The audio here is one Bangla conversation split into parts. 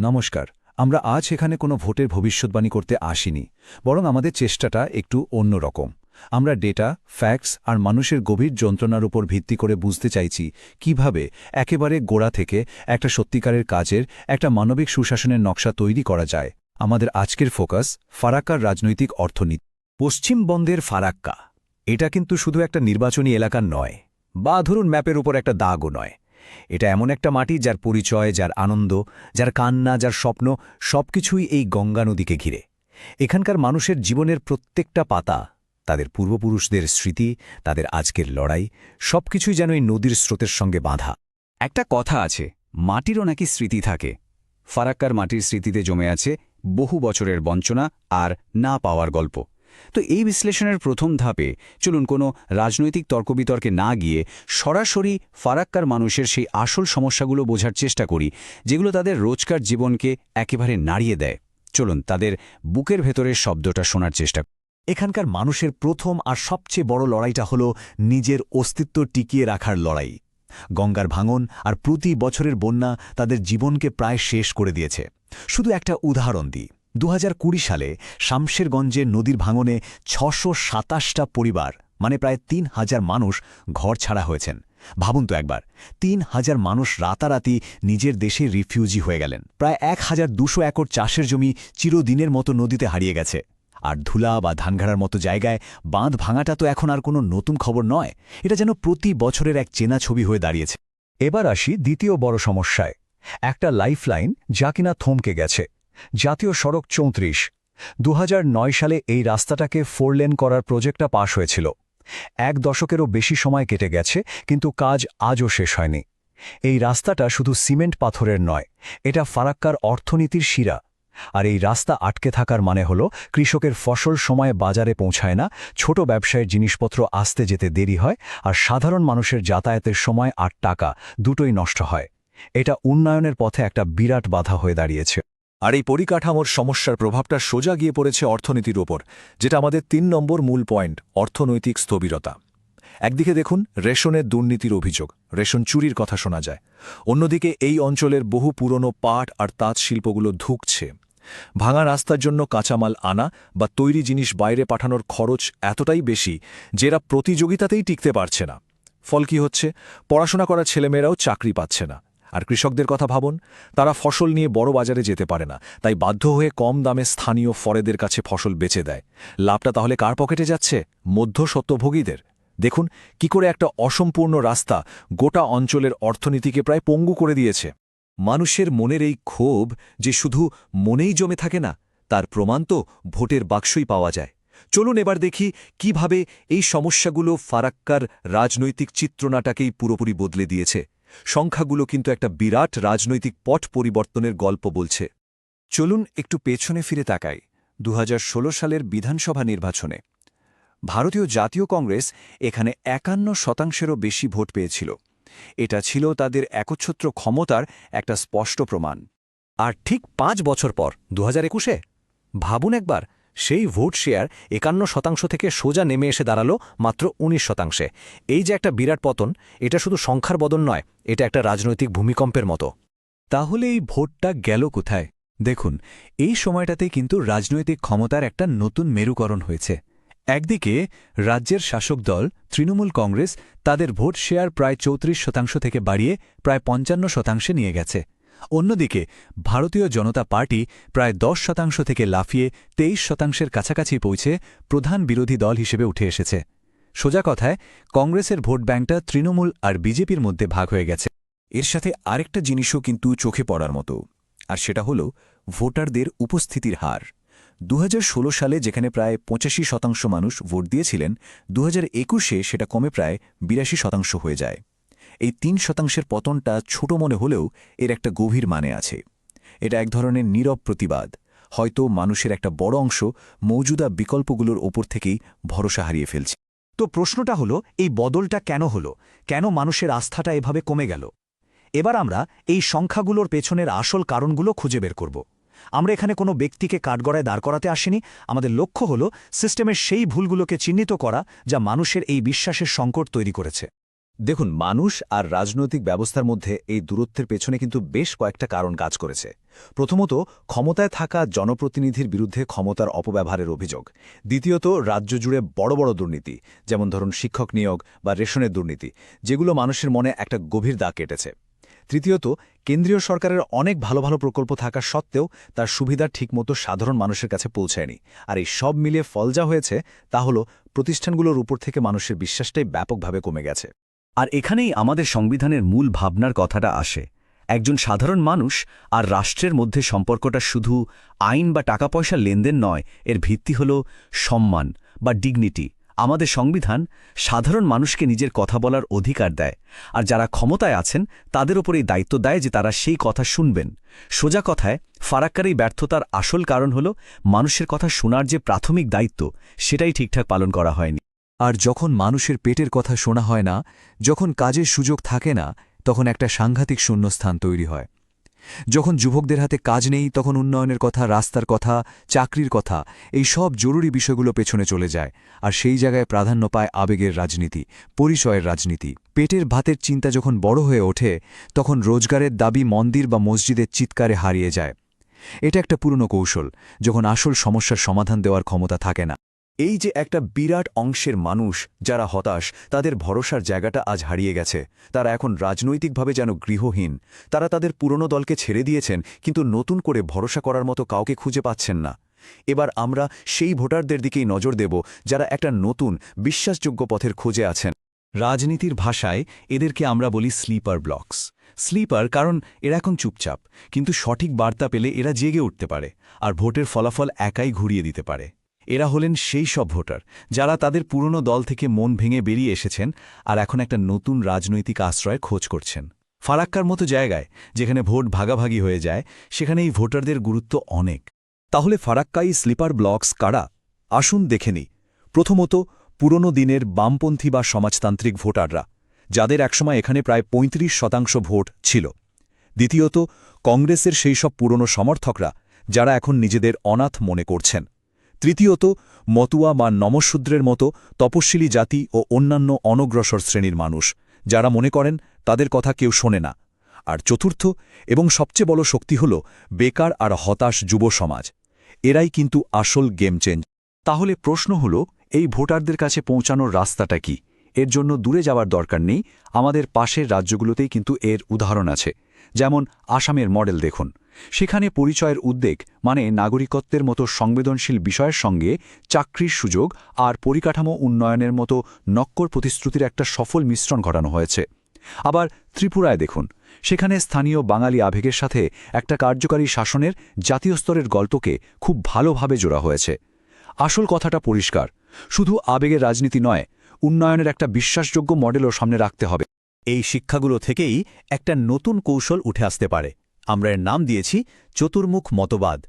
নমস্কার। আমরা আজ এখানে কোনো ভোটের ভবিষ্যদ্বাণী করতে আসিনি, বরং আমাদের চেষ্টাটা একটু অন্যরকম। আমরা ডেটা, ফ্যাক্টস আর মানুষের গভীর যন্ত্রণার উপর ভিত্তি করে বুঝতে চাইছি কিভাবে একেবারে গোড়া থেকে একটা সত্যিকারের কাজের, একটা মানবিক সুশাসনের নকশা তৈরি করা যায়। আমাদের আজকের ফোকাস ফারাক্কার রাজনৈতিক অর্থনীতি। পশ্চিমবঙ্গের ফারাক্কা এটা কিন্তু শুধু একটা নির্বাচনী এলাকা নয়, বা ধরুন ম্যাপের উপর একটা দাগও নয়। এটা এমন একটা মাটি যার পরিচয়, যার আনন্দ, যার কান্না, যার স্বপ্ন সবকিছুই এই গঙ্গা নদীকে ঘিরে। এখানকার মানুষের জীবনের প্রত্যেকটা পাতা, তাদের পূর্বপুরুষদের স্মৃতি, তাদের আজকের লড়াই, সবকিছুই যেন এই নদীর স্রোতের সঙ্গে বাঁধা। একটা কথা আছে, মাটিরও নাকি স্মৃতি থাকে। ফারাক্কার মাটির স্মৃতিতে জমে আছে বহু বছরের বঞ্চনা আর না পাওয়ার গল্প। তো এই বিশ্লেষণের প্রথম ধাপে চলুন কোনো রাজনৈতিক তর্কবিতর্কে না গিয়ে সরাসরি ফারাক্কার মানুষের সেই আসল সমস্যাগুলো বোঝার চেষ্টা করি, যেগুলো তাদের রোজকার জীবনকে একেবারে নাড়িয়ে দেয়। চলুন তাদের বুকের ভেতরের শব্দটা শোনার চেষ্টা করি। এখানকার মানুষের প্রথম আর সবচেয়ে বড় লড়াইটা হলো নিজের অস্তিত্ব টিকিয়ে রাখার লড়াই। গঙ্গার ভাঙন আর প্রতি বছরের বন্যা তাদের জীবনকে প্রায় শেষ করে দিয়েছে। শুধু একটা উদাহরণ দিই, 2020 সালে শামশেরগঞ্জের নদীর ভাঙনে 627টা পরিবার, মানে প্রায় 3000 মানুষ ঘর ছাড়া হয়েছেন। ভাবুন তো একবার, 3000 মানুষ রাতারাতি নিজের দেশে রিফিউজি হয়ে গেলেন। প্রায় 1200 একর চাষের জমি চিরদিনের মতো নদীতে হারিয়ে গেছে। আর ধুলা বা ধানঘাড়ার মতো জায়গায় বাঁধ ভাঙাটা তো এখন আর কোনো নতুন খবর নয়, এটা যেন প্রতি বছরের এক চেনা ছবি হয়ে দাঁড়িয়েছে। এবার আসি দ্বিতীয় বড় সমস্যায়, একটা লাইফলাইন যা কিনা থমকে গেছে। জাতীয় সড়ক 34। 2009 সালে এই রাস্তাটাকে 4 লেন করার প্রজেক্টটা পাশ হয়েছিল। 1 দশকেরও বেশি সময় কেটে গেছে, কিন্তু কাজ আজও শেষ হয়নি। এই রাস্তাটা শুধু সিমেন্ট পাথরের নয়, এটা ফারাক্কার অর্থনীতির শিরা। আর এই রাস্তা আটকে থাকার মানে হলো কৃষকের ফসল সময়ে বাজারে পৌঁছায় না, ছোট ব্যবসায়ের জিনিসপত্র আসতে যেতে দেরি হয়, আর সাধারণ মানুষের যাতায়াতের সময় আর টাকা দুটোই নষ্ট হয়। এটা উন্নয়নের পথে একটা বিরাট বাধা হয়ে দাঁড়িয়েছে। আর এই পরিকাঠামোর সমস্যার প্রভাবটা সোজা গিয়ে পড়েছে অর্থনীতির ওপর, যেটা আমাদের 3 নম্বর মূল পয়েন্ট, অর্থনৈতিক স্থবিরতা। একদিকে দেখুন রেশনের দুর্নীতির অভিযোগ, রেশন চুরির কথা শোনা যায়। অন্যদিকে এই অঞ্চলের বহু পুরনো পাট আর তাঁত শিল্পগুলো ধুঁকছে। ভাঙা রাস্তার জন্য কাঁচামাল আনা বা তৈরি জিনিস বাইরে পাঠানোর খরচ এতটাই বেশি যে এরা প্রতিযোগিতাতেই টিকতে পারছে না। ফল কি হচ্ছে? পড়াশোনা করা ছেলেমেয়েরাও চাকরি পাচ্ছে না। আর কৃষকদের কথা ভাবুন, তারা ফসল নিয়ে বড় বাজারে যেতে পারে না, তাই বাধ্য হয়ে কম দামে স্থানীয় ফরেদের কাছে ফসল বেচে দেয়। লাভটা তাহলে কার পকেটে যাচ্ছে? মধ্যস্বত্বভোগীদের। দেখুন কি করে একটা অসম্পূর্ণ রাস্তা গোটা অঞ্চলের অর্থনীতিকে প্রায় পঙ্গু করে দিয়েছে। মানুষের মনের এই ক্ষোভ যে শুধু মনেই জমে থাকে না, তার প্রমাণ তো ভোটের বাক্সই পাওয়া যায়। চলুন এবার দেখি কিভাবে এই সমস্যাগুলো ফারাক্কার রাজনৈতিক চিত্রনাটাকেই পুরোপুরি বদলে দিয়েছে। সংখ্যাগুলো কিন্তু একটা বিরাট রাজনৈতিক পট পরিবর্তনের গল্প বলছে। চলুন একটু পেছনে ফিরে তাকাই। 2016 সালের বিধানসভা নির্বাচনে ভারতীয় জাতীয় কংগ্রেস এখানে 51%-এরও বেশি ভোট পেয়েছিল। এটা ছিল তাদের একচ্ছত্র ক্ষমতার একটা স্পষ্ট প্রমাণ। আর ঠিক 5 বছর পর 2021-এ ভাবুন একবার, সেই ভোট শেয়ার 51% থেকে সোজা নেমে এসে দাঁড়ালো মাত্র 19%। এই যে একটা বিরাট পতন, এটা শুধু সংখ্যার বদল নয়, এটা একটা রাজনৈতিক ভূমিকম্পের মতো। তাহলে এই ভোটটা গেল কোথায়? দেখুন, এই সময়টাতেই কিন্তু রাজনৈতিক ক্ষমতার একটা নতুন মেরুকরণ হয়েছে। একদিকে রাজ্যের শাসক দল তৃণমূল কংগ্রেস তাদের ভোট শেয়ার প্রায় 34% থেকে বাড়িয়ে প্রায় 55% নিয়ে গেছে। অন্যদিকে ভারতীয় জনতা পার্টি প্রায় 10% থেকে লাফিয়ে 23%-এর কাছাকাছি পৌঁছে প্রধান বিরোধী দল হিসেবে উঠে এসেছে। সোজা কথায়, কংগ্রেসের ভোট ব্যাংকটা তৃণমূল আর বিজেপির মধ্যে ভাগ হয়ে গেছে। এর সাথে আরেকটা জিনিসও কিন্তু চোখে পড়ার মতো, আর সেটা হলো ভোটারদের উপস্থিতির হার। 2016 সালে যেখানে প্রায় 85% মানুষ ভোট দিয়েছিলেন, 2021-এ সেটা কমে প্রায় 82% হয়ে যায়। এই 3%-এর পতনটা ছোট মনে হলেও এর একটা গভীর মানে আছে। এটা এক ধরনের নীরব প্রতিবাদ। হয়তো মানুষের একটা বড় অংশ মৌজুদা বিকল্পগুলোর ওপর থেকেই ভরসা হারিয়ে ফেলছে। তো প্রশ্নটা হলো, এই বদলটা কেন হলো? কেন মানুষের আস্থাটা এভাবে কমে গেল? এবার আমরা এই সংখ্যাগুলোর পেছনের আসল কারণগুলো খুঁজে বের করব। আমরা এখানে কোনো ব্যক্তিকে কাঠগড়ায় দাঁড় করাতে আসিনি। আমাদের লক্ষ্য হলো সিস্টেমের সেই ভুলগুলোকে চিহ্নিত করা যা মানুষের এই বিশ্বাসের সংকট তৈরি করেছে। দেখুন, মানুষ আর রাজনৈতিক ব্যবস্থার মধ্যে এই দূরত্বের পেছনে কিন্তু বেশ কয়েকটা কারণ কাজ করেছে। প্রথমত, ক্ষমতায় থাকা জনপ্রতিনিধির বিরুদ্ধে ক্ষমতার অপব্যবহারের অভিযোগ। দ্বিতীয়ত, রাজ্য জুড়ে বড় বড় দুর্নীতি, যেমন ধরুন শিক্ষক নিয়োগ বা রেশনের দুর্নীতি, যেগুলো মানুষের মনে একটা গভীর দাগ কেটেছে। তৃতীয়ত, কেন্দ্রীয় সরকারের অনেক ভালো ভালো প্রকল্প থাকা সত্ত্বেও তার সুবিধা ঠিকমতো সাধারণ মানুষের কাছে পৌঁছায়নি। আর এই সব মিলিয়ে ফল যা হয়েছে তা হলো প্রতিষ্ঠানগুলোর উপর থেকে মানুষের বিশ্বাসটাই ব্যাপকভাবে কমে গেছে। আর এখানেই আমাদের সংবিধানের মূল ভাবনার কথাটা আসে। একজন সাধারণ মানুষ আর রাষ্ট্রের মধ্যে সম্পর্কটা শুধু আইন বা টাকা পয়সার লেনদেন নয়, এর ভিত্তি হল সম্মান বা ডিগনিটি। আমাদের সংবিধান সাধারণ মানুষকে নিজের কথা বলার অধিকার দেয়, আর যারা ক্ষমতায় আছেন তাদের ওপর এই দায়িত্ব দেয় যে তারা সেই কথা শুনবেন। সোজা কথায়, ফারাক্কার এই ব্যর্থতার আসল কারণ হল মানুষের কথা শোনার যে প্রাথমিক দায়িত্ব, সেটাই ঠিকঠাক পালন করা হয়নি। আর যখন মানুষের পেটের কথা শোনা হয় না, যখন কাজের সুযোগ থাকে না, তখন একটা সাংঘাতিক শূন্যস্থান তৈরি হয়। যখন যুবকদের হাতে কাজ নেই, তখন উন্নয়নের কথা, রাস্তার কথা, চাকরির কথা, এই সব জরুরি বিষয়গুলো পেছনে চলে যায়। আর সেই জায়গায় প্রাধান্য পায় আবেগের রাজনীতি, পরিচয়ের রাজনীতি। পেটের ভাতের চিন্তা যখন বড় হয়ে ওঠে, তখন রোজগারের দাবি মন্দির বা মসজিদের চিৎকারে হারিয়ে যায়। এটা একটা পুরনো কৌশল, যখন আসল সমস্যার সমাধান দেওয়ার ক্ষমতা থাকে না। এই যে একটা বিরাট অংশের মানুষ যারা হতাশ, তাদের ভরসার জায়গাটা আজ হারিয়ে গেছে। তারা এখন রাজনৈতিকভাবে যেন গৃহহীন। তারা তাদের পুরনো দলকে ছেড়ে দিয়েছেন, কিন্তু নতুন করে ভরসা করার মতো কাউকে খুঁজে পাচ্ছেন না। এবার আমরা সেই ভোটারদের দিকেই নজর দেব যারা একটা নতুন, বিশ্বাসযোগ্য পথের খোঁজে আছেন। রাজনীতির ভাষায় এদেরকে আমরা বলি স্লিপার ব্লকস। স্লিপার কারণ এরা এখন চুপচাপ, কিন্তু সঠিক বার্তা পেলে এরা জেগে উঠতে পারে, আর ভোটের ফলাফল একাই ঘুরিয়ে দিতে পারে। এরা হলেন সেই সব ভোটার যারা তাদের পুরনো দল থেকে মন ভেঙে বেরিয়ে এসেছেন আর এখন একটা নতুন রাজনৈতিক আশ্রয়ের খোঁজ করছেন। ফারাক্কার মতো জায়গায় যেখানে ভোট ভাগাভাগি হয়ে যায়, সেখানে এই ভোটারদের গুরুত্ব অনেক। তাহলে ফারাক্কাই স্লিপার ব্লকস কারা? আসুন দেখে নিই। প্রথমত, পুরনো দিনের বামপন্থী বা সমাজতান্ত্রিক ভোটাররা, যাদের একসময় এখানে প্রায় ৩৫% ভোট ছিল। দ্বিতীয়ত, কংগ্রেসের সেই সব পুরনো সমর্থকরা যারা এখন নিজেদের অনাথ মনে করছেন। তৃতীয়ত, মতুয়া বা নমশূদ্রের মতো তপস্বিলী জাতি ও অন্যান্য অনগ্রসর শ্রেণীর মানুষ, যারা মনে করেন তাদের কথা কেউ শোনে না। আর চতুর্থ এবং সবচেয়ে বড় শক্তি হল বেকার আর হতাশ যুব সমাজ। এরাই কিন্তু আসল গেম চেঞ্জ। তাহলে প্রশ্ন হল, এই ভোটারদের কাছে পৌঁছানোর রাস্তাটা কি? এর জন্য দূরে যাওয়ার দরকার নেই, আমাদের পাশের রাজ্যগুলোতেই কিন্তু এর উদাহরণ আছে। যেমন আসামের মডেল দেখুন। সেখানে পরিচয়ের উদ্বেগ মানে নাগরিকত্বের মতো সংবেদনশীল বিষয়ের সঙ্গে চাকরির সুযোগ আর পরিকাঠামো উন্নয়নের মতো নক্কর প্রতিশ্রুতির একটা সফল মিশ্রণ ঘটানো হয়েছে। আবার ত্রিপুরায় দেখুন, সেখানে স্থানীয় বাঙালি আবেগের সাথে একটা কার্যকারী শাসনের জাতীয় স্তরের গল্পকে খুব ভালোভাবে জোড়া হয়েছে। আসল কথাটা পরিষ্কার, শুধু আবেগের রাজনীতি নয়, উন্নয়নের একটা বিশ্বাসযোগ্য মডেলও সামনে রাখতে হবে। এই শিক্ষাগুলো থেকেই একটা নতুন কৌশল উঠে আসতে পারে। আমরা এর নাম দিয়েছি চতুর্মুখ মতবাদ।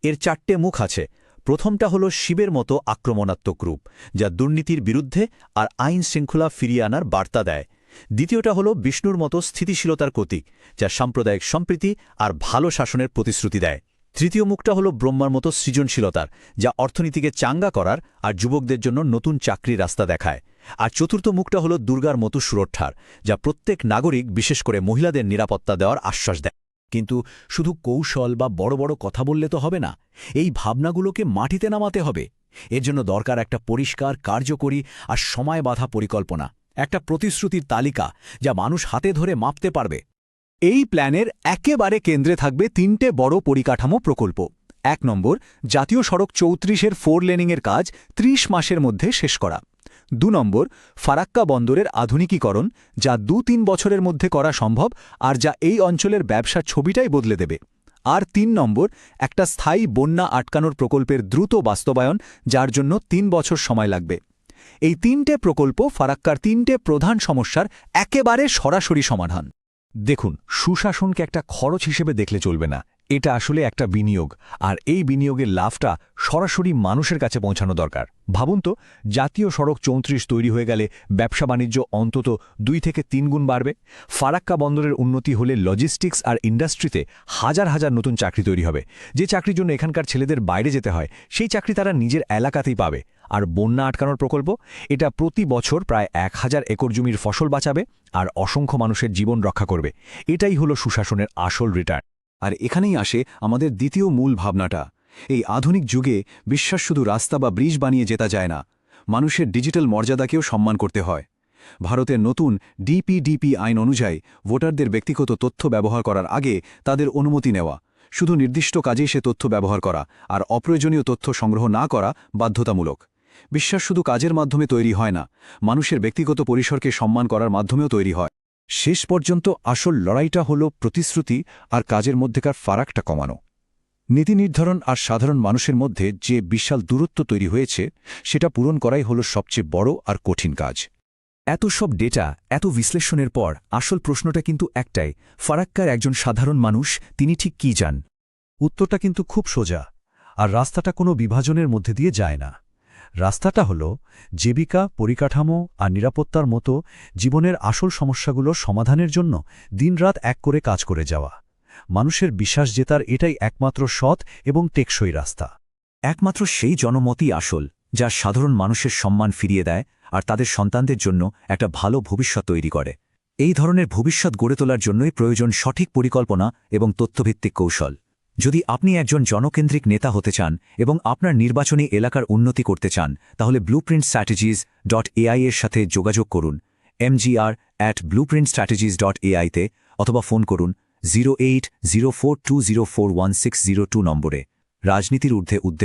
এর 4টে মুখ আছে। প্রথমটা হলো শিবের মতো আক্রমণাত্মক রূপ, যা দুর্নীতির বিরুদ্ধে আর আইন শৃঙ্খলা ফিরিয়ে আনার বার্তা দেয়। দ্বিতীয়টা হলো বিষ্ণুর মতো স্থিতিশীলতার প্রতীক, যা সাম্প্রদায়িক সম্প্রীতি আর ভালো শাসনের প্রতিশ্রুতি দেয়। তৃতীয় মুখটা হলো ব্রহ্মার মতো সৃজনশীলতার, যা অর্থনীতিকে চাঙ্গা করার আর যুবকদের জন্য নতুন চাকরির রাস্তা দেখায়। আর চতুর্থ মুখটা হলো দুর্গার মতো সুরক্ষার, যা প্রত্যেক নাগরিক, বিশেষ করে মহিলাদের নিরাপত্তা দেওয়ার আশ্বাস দেয়। কিন্তু শুধু কৌশল বা বড় বড় কথা বললে তো হবে না, এই ভাবনাগুলোকে মাটিতে নামাতে হবে। এর জন্য দরকার একটা পরিষ্কার, কার্যকরী আর সময় বাঁধা পরিকল্পনা, একটা প্রতিশ্রুতির তালিকা যা মানুষ হাতে ধরে মাপতে পারবে। এই প্ল্যানের একেবারে কেন্দ্রে থাকবে 3টে বড় পরিকাঠামো প্রকল্প। 1 নম্বর, জাতীয় সড়ক 34-এর 4 লেনিংয়ের কাজ 30 মাসের মধ্যে শেষ করা। 2 নম্বর, ফারাক্কা বন্দরের আধুনিকীকরণ, যা 2-3 বছরের মধ্যে করা সম্ভব আর যা এই অঞ্চলের ব্যবসার ছবিটাই বদলে দেবে। আর 3 নম্বর, একটা স্থায়ী বন্যা আটকানোর প্রকল্পের দ্রুত বাস্তবায়ন, যার জন্য 3 বছর সময় লাগবে। এই 3টে প্রকল্প ফারাক্কার 3টে প্রধান সমস্যার একেবারে সরাসরি সমাধান। দেখুন, সুশাসনকে একটা খরচ হিসেবে দেখলে চলবে না, এটা আসলে একটা বিনিয়োগ, আর এই বিনিয়োগের লাভটা সরাসরি মানুষের কাছে পৌঁছানো দরকার। ভাবুন তো, জাতীয় সড়ক 34 তৈরি হয়ে গেলে ব্যবসা বাণিজ্য অন্তত 2 থেকে 3 গুণ বাড়বে। ফারাক্কা বন্দরের উন্নতি হলে লজিস্টিক্স আর ইন্ডাস্ট্রিতে হাজার হাজার নতুন চাকরি তৈরি হবে। যে চাকরির জন্য এখানকার ছেলেদের বাইরে যেতে হয়, সেই চাকরি তারা নিজের এলাকাতেই পাবে। আর বন্যা আটকানোর প্রকল্প, এটা প্রতি বছর প্রায় 1000 একর জমির ফসল বাঁচাবে আর অসংখ্য মানুষের জীবন রক্ষা করবে। এটাই হলো সুশাসনের আসল রিটার্ন। আর এখানেই আসে আমাদের দ্বিতীয় মূল ভাবনাটা। এই আধুনিক যুগে বিশ্বাস শুধু রাস্তা বা ব্রিজ বানিয়ে জেতা যায় না, মানুষের ডিজিটাল মর্যাদাকেও সম্মান করতে হয়। ভারতের নতুন ডিপিডিপি আইন অনুযায়ী ভোটারদের ব্যক্তিগত তথ্য ব্যবহার করার আগে তাদের অনুমতি নেওয়া, শুধু নির্দিষ্ট কাজেই সে তথ্য ব্যবহার করা আর অপ্রয়োজনীয় তথ্য সংগ্রহ না করা বাধ্যতামূলক। বিশ্বাস শুধু কাজের মাধ্যমে তৈরি হয় না, মানুষের ব্যক্তিগত পরিসরকে সম্মান করার মাধ্যমেও তৈরি হয়। শেষ পর্যন্ত আসল লড়াইটা হল প্রতিশ্রুতি আর কাজের মধ্যেকার ফারাকটা কমানো। নীতি নির্ধারণ আর সাধারণ মানুষের মধ্যে যে বিশাল দূরত্ব তৈরি হয়েছে, সেটা পূরণ করাই হল সবচেয়ে বড় আর কঠিন কাজ। এত সব ডেটা, এত বিশ্লেষণের পর আসল প্রশ্নটা কিন্তু একটাই, ফারাক্কার একজন সাধারণ মানুষ তিনি ঠিক কী চান? উত্তরটা কিন্তু খুব সোজা, আর রাস্তাটা কোনো বিভাজনের মধ্যে দিয়ে যায় না। রাস্তাটা হল জীবিকা, পরিকাঠামো আর নিরাপত্তার মতো জীবনের আসল সমস্যাগুলোর সমাধানের জন্য দিনরাত এক করে কাজ করে যাওয়া। মানুষের বিশ্বাস জেতার এটাই একমাত্র সৎ এবং টেকসই রাস্তা। একমাত্র সেই জনমতই আসল, যা সাধারণ মানুষের সম্মান ফিরিয়ে দেয় আর তাদের সন্তানদের জন্য একটা ভালো ভবিষ্যৎ তৈরি করে। এই ধরনের ভবিষ্যৎ গড়ে তোলার জন্যই প্রয়োজন সঠিক পরিকল্পনা এবং তথ্যভিত্তিক কৌশল। যদি আপনি একজন জনকেন্দ্রিক নেতা হতে চান এবং আপনার নির্বাচনী এলাকার উন্নতি করতে চান, তাহলে blueprintstrategies.ai এর সাথে যোগাযোগ করুন mgr@blueprintstrategies.ai তে, অথবা ফোন করুন 0804204160 নম্বরে। রাজনীতির ঊর্ধ্বে উদ্দেশ্য।